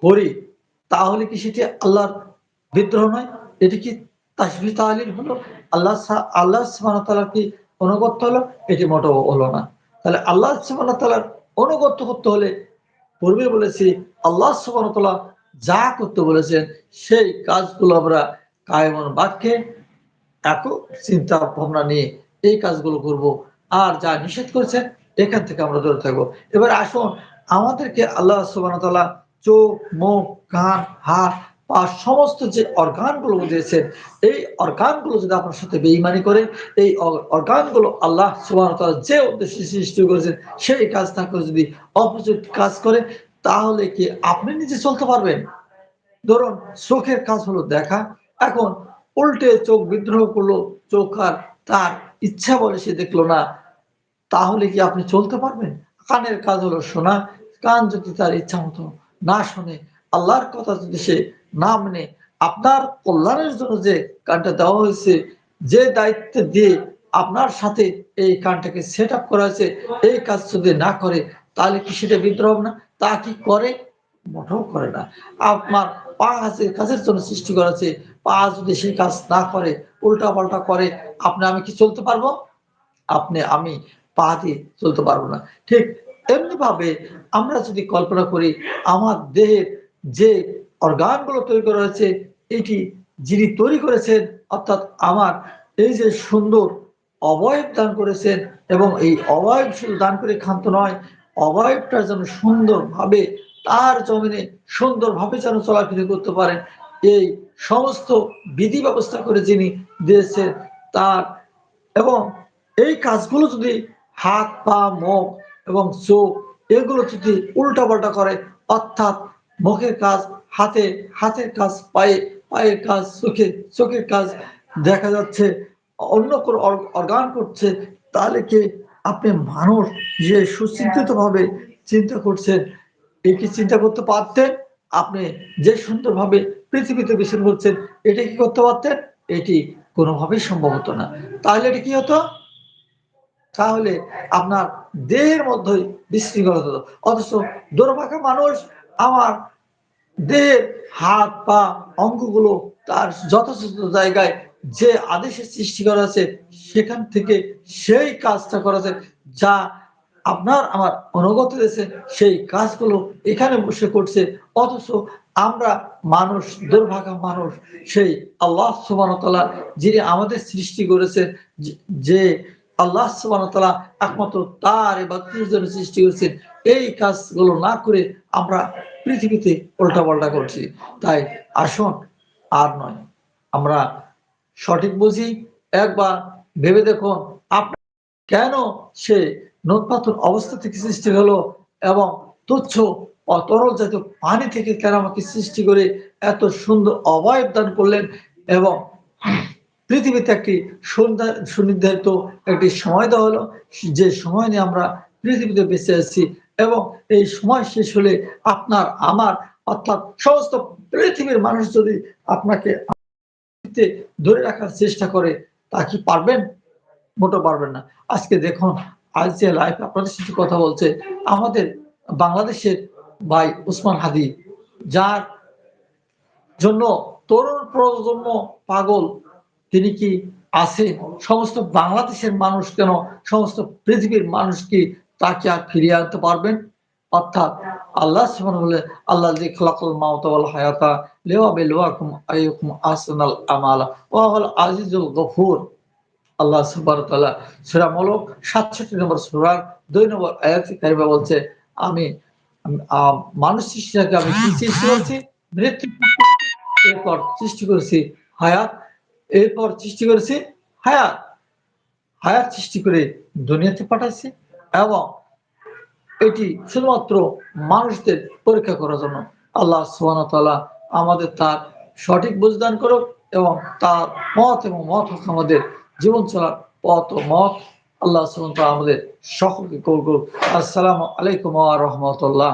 করি, তাহলে কি সেটি আল্লাহর বিদ্রোহ নয়? এটি কি তাসবিহ তাহলিল হলো? আল্লাহ সুবহানাহু ওয়া তাআলার কি আনুগত্য হলো? এটি মোটেও হলো না। তাহলে আল্লাহ সুবহানাহু ওয়া তাআলার আনুগত্য করতে হলে পূর্বে বলেছি আল্লাহ সুবহানাহু ওয়া তাআলা যা করতে বলেছেন সেই কাজগুলো আমরা কায়মন বাক্যে একক চিন্তা ভাবনা নিয়ে এই কাজগুলো করব। আর যা নিষেধ করেছেন এখান থেকে আমরা দূরে থাকবো। এবার আসুন আমাদেরকে আল্লাহ সুবহানাহু ওয়া তাআলা চোখ, মুখ, কান, হাত, পা সমস্ত যে অর্গানগুলো দিয়েছেন, এই অর্গানগুলো যদি আপনার সাথে বেঈমানি করে, এই অর্গানগুলো আল্লাহ সুবহানাহু ওয়া তাআলা যে উদ্দেশ্যে সৃষ্টি করেছেন সেই কাজ না করে যদি অপোজিট কাজ করে, তাহলে কি আপনি নিজে চলতে পারবেন? ধরুন চোখের কাজ হলো দেখা। এখন উল্টে চোখ বিদ্রোহ করলো, চোখ আর তার ইচ্ছা বলে সে দেখলো না। তাহলে কি আপনি চলতে পারবেন? কানের কাজ হলো শোনা। কান যদি তার ইচ্ছা মতো না শোনে, আল্লাহর কথা যদি সে না মেনে, আপনার কল্যাণের জন্য যে কানটা দেওয়া হয়েছে, যে দায়িত্ব দিয়ে আপনার সাথে এই কানটাকে সেট আপ করা হয়েছে, এই কাজ যদি না করে, তাহলে কি সেটা বিদ্রোহ হবে না? তা কি করে? মোটেও করে না। আপনার পা আছে কাজের জন্য সৃষ্টি করা হয়েছে। পা যদি সেই কাজ না করে, উল্টা-পাল্টা করে, আপনি আমি কি চলতে পারবো? আপনি আমি পা দিয়ে চলতে পারবো না। ঠিক এমনিভাবে আমরা যদি কল্পনা করি আমার দেহের যে অর্গানগুলো তৈরি করা হয়েছে, এটি যিনি তৈরি করেছেন অর্থাৎ আমার এই যে সুন্দর অবয়ব দান করেছেন এবং এই অবয়ব শুধু দান করে ক্ষান্ত নয়, অবয়বটা যেন সুন্দরভাবে তার জমিনে সুন্দরভাবে যেন চলাফেরা করতে পারেন, এই সমস্ত বিধি ব্যবস্থা করে যিনি দিয়েছেন তার এবং এই কাজগুলো যদি হাত, পা, মুখ এবং চোখ এগুলো যদি উল্টাপাল্টা করে, অর্থাৎ মুখের কাজ হাতে, হাতের কাজ পায়ে, পায়ের কাজ চোখে, চোখের কাজ দেখা যাচ্ছে অন্য কোনো অর্গান করছে, তাহলে কি আপনি মানুষ যে সুচিন্তিতভাবে চিন্তা করছেন, এই কি চিন্তা করতে পারতেন? আপনি যে সুন্দরভাবে পৃথিবীতে বিচরণ করছেন, এটা কি করতে পারতেন? এটি কোনোভাবেই সম্ভব হতো না। তাহলে এটা কি হতো? তাহলে আপনার দেহের মধ্যেই বিশৃঙ্খলতা হতো। অথচ দুর্ভাগা মানুষ আমার দেহের হাত, পা, অঙ্গগুলো তার যথাযথ জায়গায় যে আদেশের সৃষ্টি করা আছে, সেখান থেকে সেই কাজটা করা যায়, যা আপনার আমার অনুগত হয়েছে, সেই কাজগুলো এখানে বসে করছে। অথচ আমরা মানুষ, দুর্ভাগা মানুষ, সেই আল্লাহ সুবহানাহু ওয়া তাআলা যিনি আমাদের সৃষ্টি করেছেন, যে আল্লাহ সুবহানাহু ওয়া তাআলা একমাত্র তার ইবাদতের জন্য সৃষ্টি করেছেন, এই কাজগুলো না করে আমরা পৃথিবীতে উল্টাপাল্টা করছি। তাই আসুন আর নয়, আমরা সঠিক বুঝি। একবার ভেবে দেখুন আপনার কেন সে নোৎপাতন অবস্থা থেকে সৃষ্টি হলো এবং তুচ্ছ তরল জাতীয় পানি থেকে কেন আমাকে সৃষ্টি করে এত সুন্দর অবয়ব দান করলেন এবং পৃথিবীতে একটি সুনির্ধারিত একটি সময় দেওয়া হলো, যে সময় নিয়ে আমরা পৃথিবীতে বেঁচে আছি এবং এই সময় শেষ হলে আপনার আমার অর্থাৎ সমস্ত পৃথিবীর মানুষ যদি আপনাকে ধরে রাখার চেষ্টা করে, তা কি পারবেন? মোটেও পারবেন না। আজকে দেখুন, আজ যে লাইভ আপনাদের সাথে কথা বলছে আমাদের বাংলাদেশের ভাই উসমান হাদি, যার জন্য তরুণ প্রজন্ম পাগল, তিনি কি আছে? সমস্ত বাংলাদেশের মানুষ কেন, সমস্ত পৃথিবীর মানুষ কি তাকে আর ফিরিয়ে আনতে পারবেন? অর্থাৎ আল্লাহ সুবহানাহু বলে আল্লাযী খালাকাল মাউতা ওয়াল হায়াতা লিয়াবলুয়াকুম আইয়ুকুম আহসানুল আমালা ওয়া হুয়াল আজিজুল গফুর। আল্লাহ সুবহানাহু ওয়া তাআলা সূরা মুলক ৬৭ নম্বর সূরার ২ নম্বর আয়াতে কারিমা বলছে, আমি মানুষ সৃষ্টিটাকে আমি কি সৃষ্টি করেছি? মৃত্যু, এরপর সৃষ্টি করেছি হায়াত, এরপর সৃষ্টি করেছি হায়াত। হায়াত সৃষ্টি করে দুনিয়াতে পাঠাইছি এবং এটি শুধুমাত্র মানুষদের পরীক্ষা করার জন্য। আল্লাহ সুবহানাহু ওয়া তাআলা আমাদের তার সঠিক বুঝ দান করুক এবং তার মত এবং মত হোক আমাদের জীবন চলার পথ ও মত। আল্লাহ সুবহানাহু ওয়া তাআলা আমাদের সকলকে কবুল করুক। আসসালামু আলাইকুম ওয়া রাহমাতুল্লাহ।